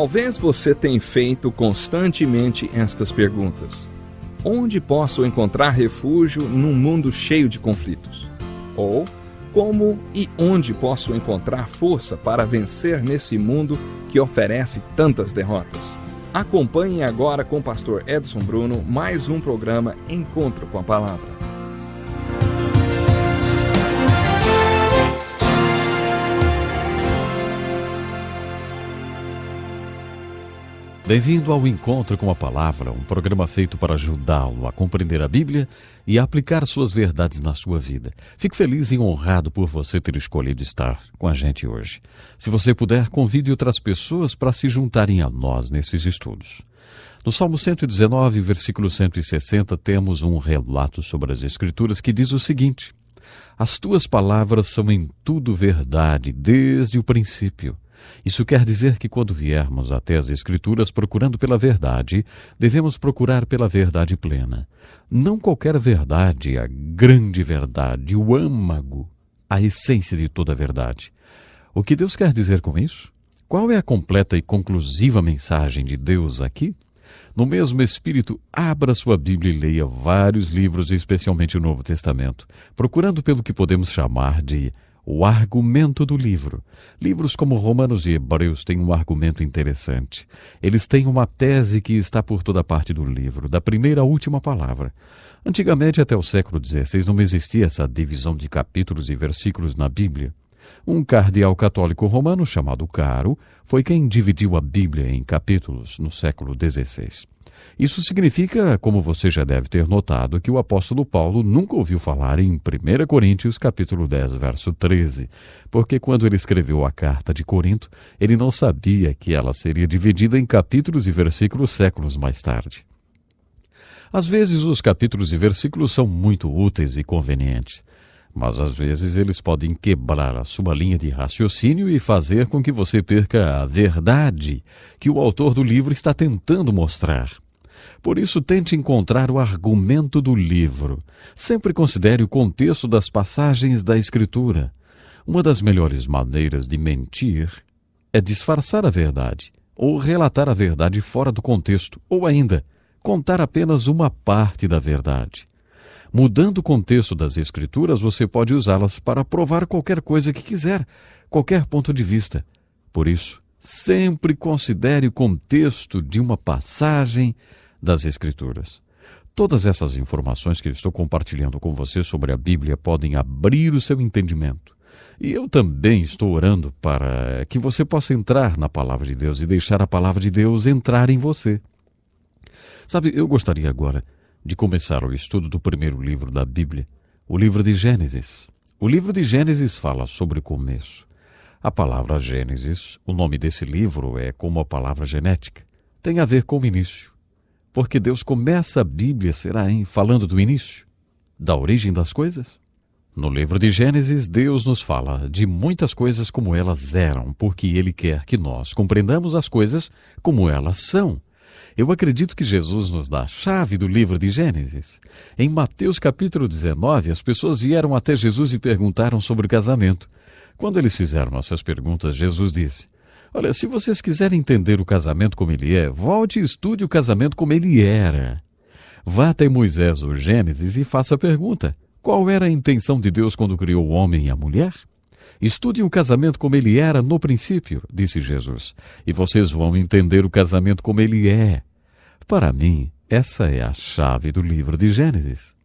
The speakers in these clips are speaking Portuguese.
Talvez você tenha feito constantemente estas perguntas. Onde posso encontrar refúgio num mundo cheio de conflitos? Ou, como e onde posso encontrar força para vencer nesse mundo que oferece tantas derrotas? Acompanhe agora com o pastor Edson Bruno mais um programa Encontro com a Palavra. Bem-vindo ao Encontro com a Palavra, um programa feito para ajudá-lo a compreender a Bíblia e a aplicar suas verdades na sua vida. Fico feliz e honrado por você ter escolhido estar com a gente hoje. Se você puder, convide outras pessoas para se juntarem a nós nesses estudos. No Salmo 119, versículo 160, temos um relato sobre as Escrituras que diz o seguinte: As tuas palavras são em tudo verdade, desde o princípio. Isso quer dizer que quando viermos até as Escrituras procurando pela verdade, devemos procurar pela verdade plena. Não qualquer verdade, a grande verdade, o âmago, a essência de toda a verdade. O que Deus quer dizer com isso? Qual é a completa e conclusiva mensagem de Deus aqui? No mesmo espírito, abra sua Bíblia e leia vários livros, especialmente o Novo Testamento, procurando pelo que podemos chamar de o argumento do livro. Livros como Romanos e Hebreus têm um argumento interessante. Eles têm uma tese que está por toda parte do livro, da primeira à última palavra. Antigamente, até o século XVI, não existia essa divisão de capítulos e versículos na Bíblia. Um cardeal católico romano chamado Caro foi quem dividiu a Bíblia em capítulos no século XVI. Isso significa, como você já deve ter notado, que o apóstolo Paulo nunca ouviu falar em 1 Coríntios capítulo 10, verso 13, porque quando ele escreveu a carta de Corinto, ele não sabia que ela seria dividida em capítulos e versículos séculos mais tarde. Às vezes os capítulos e versículos são muito úteis e convenientes, mas às vezes eles podem quebrar a sua linha de raciocínio e fazer com que você perca a verdade que o autor do livro está tentando mostrar. Por isso, tente encontrar o argumento do livro. Sempre considere o contexto das passagens da Escritura. Uma das melhores maneiras de mentir é disfarçar a verdade, ou relatar a verdade fora do contexto, ou ainda, contar apenas uma parte da verdade. Mudando o contexto das Escrituras, você pode usá-las para provar qualquer coisa que quiser, qualquer ponto de vista. Por isso, sempre considere o contexto de uma passagem das Escrituras. Todas essas informações que eu estou compartilhando com você sobre a Bíblia podem abrir o seu entendimento. E eu também estou orando para que você possa entrar na Palavra de Deus e deixar a Palavra de Deus entrar em você. Sabe, eu gostaria agora de começar o estudo do primeiro livro da Bíblia, o livro de Gênesis. O livro de Gênesis fala sobre o começo. A palavra Gênesis, o nome desse livro é como a palavra genética, tem a ver com o início. Porque Deus começa a Bíblia, será, falando do início, da origem das coisas? No livro de Gênesis, Deus nos fala de muitas coisas como elas eram, porque Ele quer que nós compreendamos as coisas como elas são. Eu acredito que Jesus nos dá a chave do livro de Gênesis. Em Mateus capítulo 19, as pessoas vieram até Jesus e perguntaram sobre o casamento. Quando eles fizeram essas perguntas, Jesus disse: Olha, se vocês quiserem entender o casamento como ele é, volte e estude o casamento como ele era. Vá até Moisés ou Gênesis e faça a pergunta: qual era a intenção de Deus quando criou o homem e a mulher? Estude o casamento como ele era no princípio, disse Jesus, e vocês vão entender o casamento como ele é. Para mim, essa é a chave do livro de Gênesis.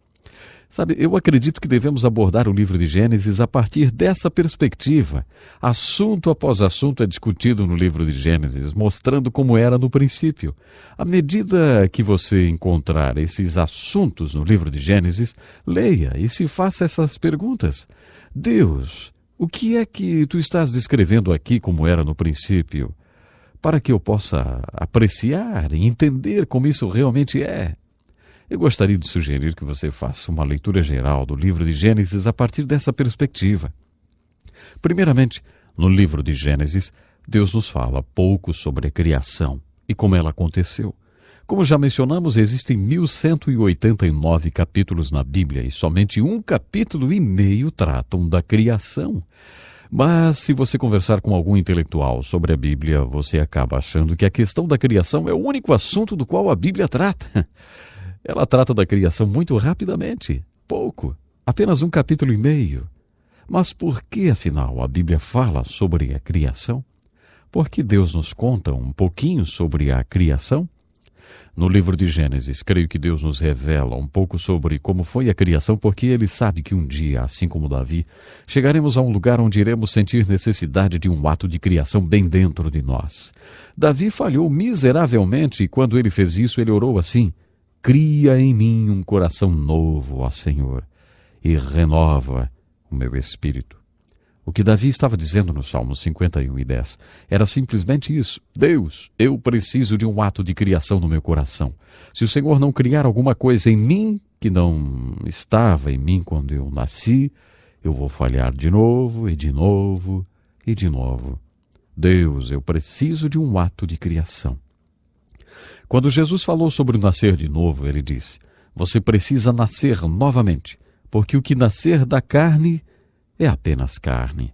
Sabe, eu acredito que devemos abordar o livro de Gênesis a partir dessa perspectiva. Assunto após assunto é discutido no livro de Gênesis, mostrando como era no princípio. À medida que você encontrar esses assuntos no livro de Gênesis, leia e se faça essas perguntas. Deus, o que é que tu estás descrevendo aqui como era no princípio? Para que eu possa apreciar e entender como isso realmente é. Eu gostaria de sugerir que você faça uma leitura geral do livro de Gênesis a partir dessa perspectiva. Primeiramente, no livro de Gênesis, Deus nos fala pouco sobre a criação e como ela aconteceu. Como já mencionamos, existem 1189 capítulos na Bíblia e somente 1,5 capítulos tratam da criação. Mas se você conversar com algum intelectual sobre a Bíblia, você acaba achando que a questão da criação é o único assunto do qual a Bíblia trata. Ela trata da criação muito rapidamente, pouco, apenas 1,5 capítulos. Mas por que, afinal, a Bíblia fala sobre a criação? Por que Deus nos conta um pouquinho sobre a criação? No livro de Gênesis, creio que Deus nos revela um pouco sobre como foi a criação, porque Ele sabe que um dia, assim como Davi, chegaremos a um lugar onde iremos sentir necessidade de um ato de criação bem dentro de nós. Davi falhou miseravelmente e quando ele fez isso, ele orou assim: cria em mim um coração novo, ó Senhor, e renova o meu espírito. O que Davi estava dizendo no Salmo 51:10 era simplesmente isso: Deus, eu preciso de um ato de criação no meu coração. Se o Senhor não criar alguma coisa em mim que não estava em mim quando eu nasci, eu vou falhar de novo e de novo e de novo. Deus, eu preciso de um ato de criação. Quando Jesus falou sobre o nascer de novo, ele disse: você precisa nascer novamente, porque o que nascer da carne é apenas carne.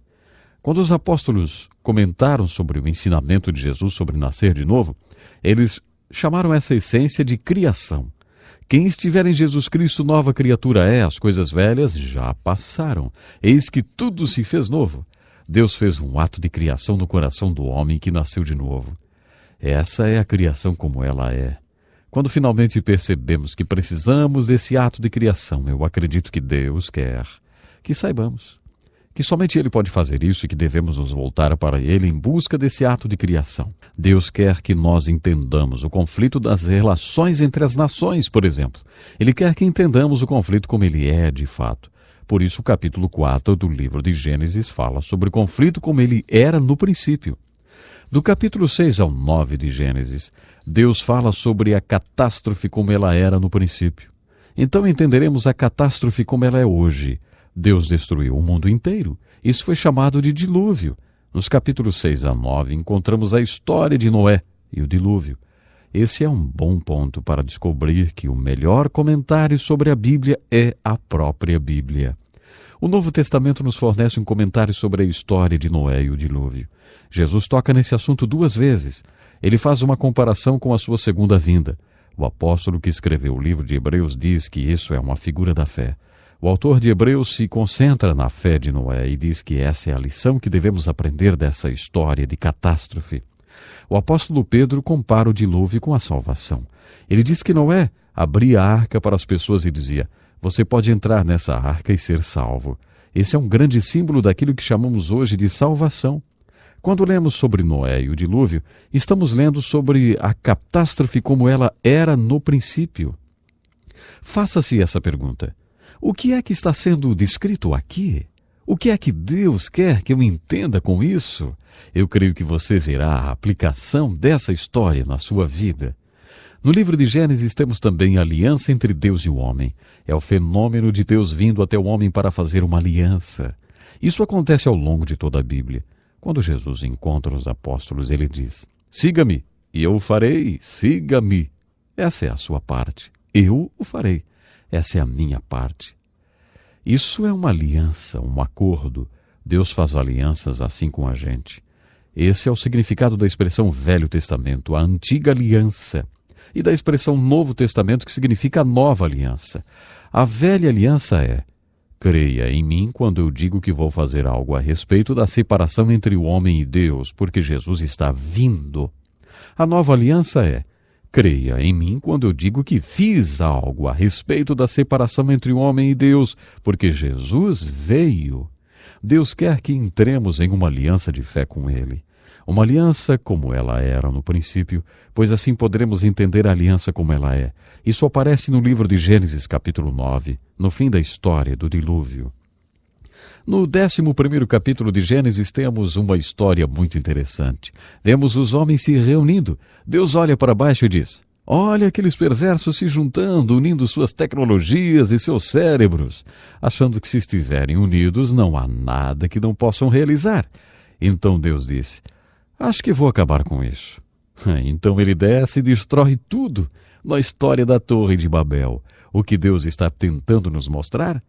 Quando os apóstolos comentaram sobre o ensinamento de Jesus sobre nascer de novo, eles chamaram essa essência de criação. Quem estiver em Jesus Cristo, nova criatura é, as coisas velhas já passaram. Eis que tudo se fez novo. Deus fez um ato de criação no coração do homem que nasceu de novo. Essa é a criação como ela é. Quando finalmente percebemos que precisamos desse ato de criação, eu acredito que Deus quer que saibamos que somente Ele pode fazer isso e que devemos nos voltar para Ele em busca desse ato de criação. Deus quer que nós entendamos o conflito das relações entre as nações, por exemplo. Ele quer que entendamos o conflito como ele é de fato. Por isso o capítulo 4 do livro de Gênesis fala sobre o conflito como ele era no princípio. Do capítulo 6 ao 9 de Gênesis, Deus fala sobre a catástrofe como ela era no princípio. Então entenderemos a catástrofe como ela é hoje. Deus destruiu o mundo inteiro. Isso foi chamado de dilúvio. Nos capítulos 6 a 9 encontramos a história de Noé e o dilúvio. Esse é um bom ponto para descobrir que o melhor comentário sobre a Bíblia é a própria Bíblia. O Novo Testamento nos fornece um comentário sobre a história de Noé e o dilúvio. Jesus toca nesse assunto 2 vezes. Ele faz uma comparação com a sua segunda vinda. O apóstolo que escreveu o livro de Hebreus diz que isso é uma figura da fé. O autor de Hebreus se concentra na fé de Noé e diz que essa é a lição que devemos aprender dessa história de catástrofe. O apóstolo Pedro compara o dilúvio com a salvação. Ele diz que Noé abria a arca para as pessoas e dizia: você pode entrar nessa arca e ser salvo. Esse é um grande símbolo daquilo que chamamos hoje de salvação. Quando lemos sobre Noé e o dilúvio, estamos lendo sobre a catástrofe como ela era no princípio. Faça-se essa pergunta: o que é que está sendo descrito aqui? O que é que Deus quer que eu entenda com isso? Eu creio que você verá a aplicação dessa história na sua vida. No livro de Gênesis temos também a aliança entre Deus e o homem. É o fenômeno de Deus vindo até o homem para fazer uma aliança. Isso acontece ao longo de toda a Bíblia. Quando Jesus encontra os apóstolos, ele diz: siga-me, e eu o farei, siga-me. Essa é a sua parte. Eu o farei. Essa é a minha parte. Isso é uma aliança, um acordo. Deus faz alianças assim com a gente. Esse é o significado da expressão Velho Testamento, a antiga aliança, e da expressão Novo Testamento, que significa a nova aliança. A velha aliança é: creia em mim quando eu digo que vou fazer algo a respeito da separação entre o homem e Deus, porque Jesus está vindo. A nova aliança é: creia em mim quando eu digo que fiz algo a respeito da separação entre o homem e Deus, porque Jesus veio. Deus quer que entremos em uma aliança de fé com Ele. Uma aliança como ela era no princípio, pois assim poderemos entender a aliança como ela é. Isso aparece no livro de Gênesis capítulo 9, no fim da história do dilúvio. No 11º capítulo de Gênesis temos uma história muito interessante. Vemos os homens se reunindo. Deus olha para baixo e diz: olha aqueles perversos se juntando, unindo suas tecnologias e seus cérebros, achando que se estiverem unidos não há nada que não possam realizar. Então Deus disse: acho que vou acabar com isso. Então ele desce e destrói tudo. Na história da Torre de Babel, o que Deus está tentando nos mostrar?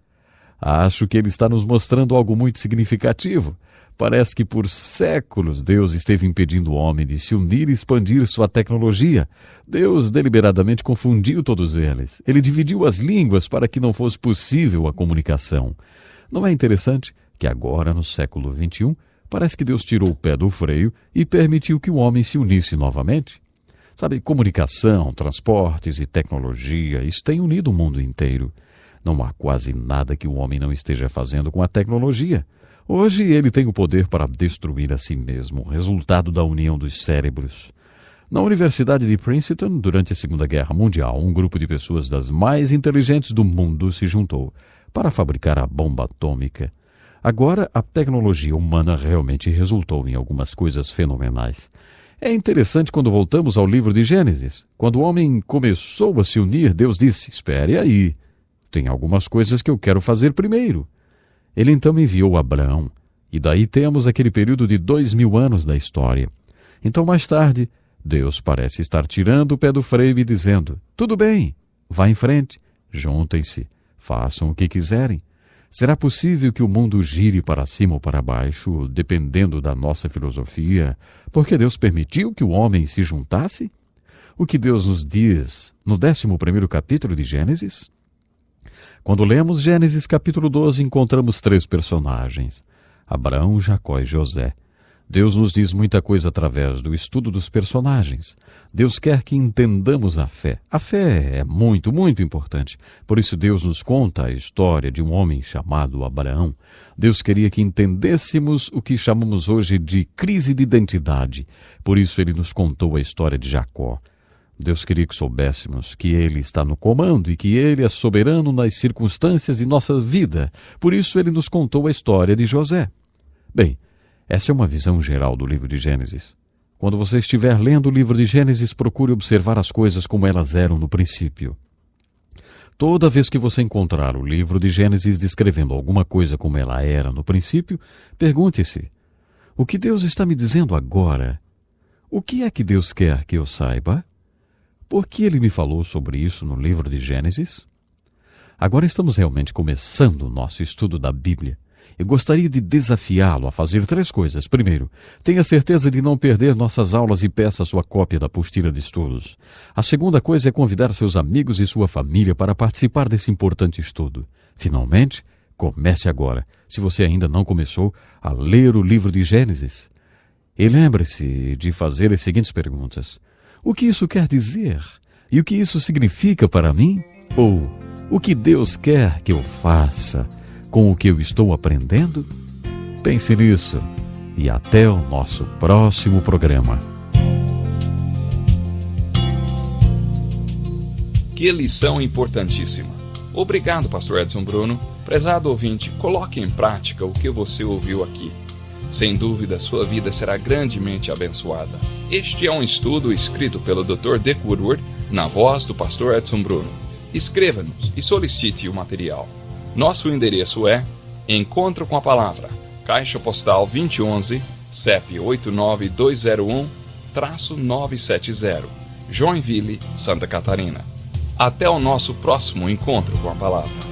Acho que ele está nos mostrando algo muito significativo. Parece que por séculos Deus esteve impedindo o homem de se unir e expandir sua tecnologia. Deus deliberadamente confundiu todos eles. Ele dividiu as línguas para que não fosse possível a comunicação. Não é interessante que agora, no século XXI, parece que Deus tirou o pé do freio e permitiu que o homem se unisse novamente? Sabe, comunicação, transportes e tecnologia, isso tem unido o mundo inteiro. Não há quase nada que o homem não esteja fazendo com a tecnologia. Hoje ele tem o poder para destruir a si mesmo, resultado da união dos cérebros. Na Universidade de Princeton, durante a Segunda Guerra Mundial, um grupo de pessoas das mais inteligentes do mundo se juntou para fabricar a bomba atômica. Agora, a tecnologia humana realmente resultou em algumas coisas fenomenais. É interessante quando voltamos ao livro de Gênesis. Quando o homem começou a se unir, Deus disse: espere aí, tem algumas coisas que eu quero fazer primeiro. Ele então enviou Abraão, e daí temos aquele período de 2000 anos da história. Então, mais tarde, Deus parece estar tirando o pé do freio e dizendo: tudo bem, vá em frente, juntem-se, façam o que quiserem. Será possível que o mundo gire para cima ou para baixo, dependendo da nossa filosofia, porque Deus permitiu que o homem se juntasse? O que Deus nos diz no 11º capítulo de Gênesis? Quando lemos Gênesis capítulo 12, encontramos 3 personagens: Abraão, Jacó e José. Deus nos diz muita coisa através do estudo dos personagens. Deus quer que entendamos a fé. A fé é muito, muito importante. Por isso Deus nos conta a história de um homem chamado Abraão. Deus queria que entendêssemos o que chamamos hoje de crise de identidade. Por isso Ele nos contou a história de Jacó. Deus queria que soubéssemos que Ele está no comando e que Ele é soberano nas circunstâncias de nossa vida. Por isso Ele nos contou a história de José. Bem, essa é uma visão geral do livro de Gênesis. Quando você estiver lendo o livro de Gênesis, procure observar as coisas como elas eram no princípio. Toda vez que você encontrar o livro de Gênesis descrevendo alguma coisa como ela era no princípio, pergunte-se: o que Deus está me dizendo agora? O que é que Deus quer que eu saiba? Por que Ele me falou sobre isso no livro de Gênesis? Agora estamos realmente começando o nosso estudo da Bíblia. Eu gostaria de desafiá-lo a fazer 3 coisas. Primeiro, tenha certeza de não perder nossas aulas e peça sua cópia da apostila de estudos. A segunda coisa é convidar seus amigos e sua família para participar desse importante estudo. Finalmente, comece agora, se você ainda não começou, a ler o livro de Gênesis. E lembre-se de fazer as seguintes perguntas: o que isso quer dizer? E o que isso significa para mim? Ou o que Deus quer que eu faça com o que eu estou aprendendo? Pense nisso e até o nosso próximo programa. Que lição importantíssima! Obrigado, Pastor Edson Bruno. Prezado ouvinte, coloque em prática o que você ouviu aqui. Sem dúvida, sua vida será grandemente abençoada. Este é um estudo escrito pelo Dr. Dick Woodward, na voz do Pastor Edson Bruno. Escreva-nos e solicite o material. Nosso endereço é Encontro com a Palavra, Caixa Postal 2011, CEP 89201-970, Joinville, Santa Catarina. Até o nosso próximo Encontro com a Palavra.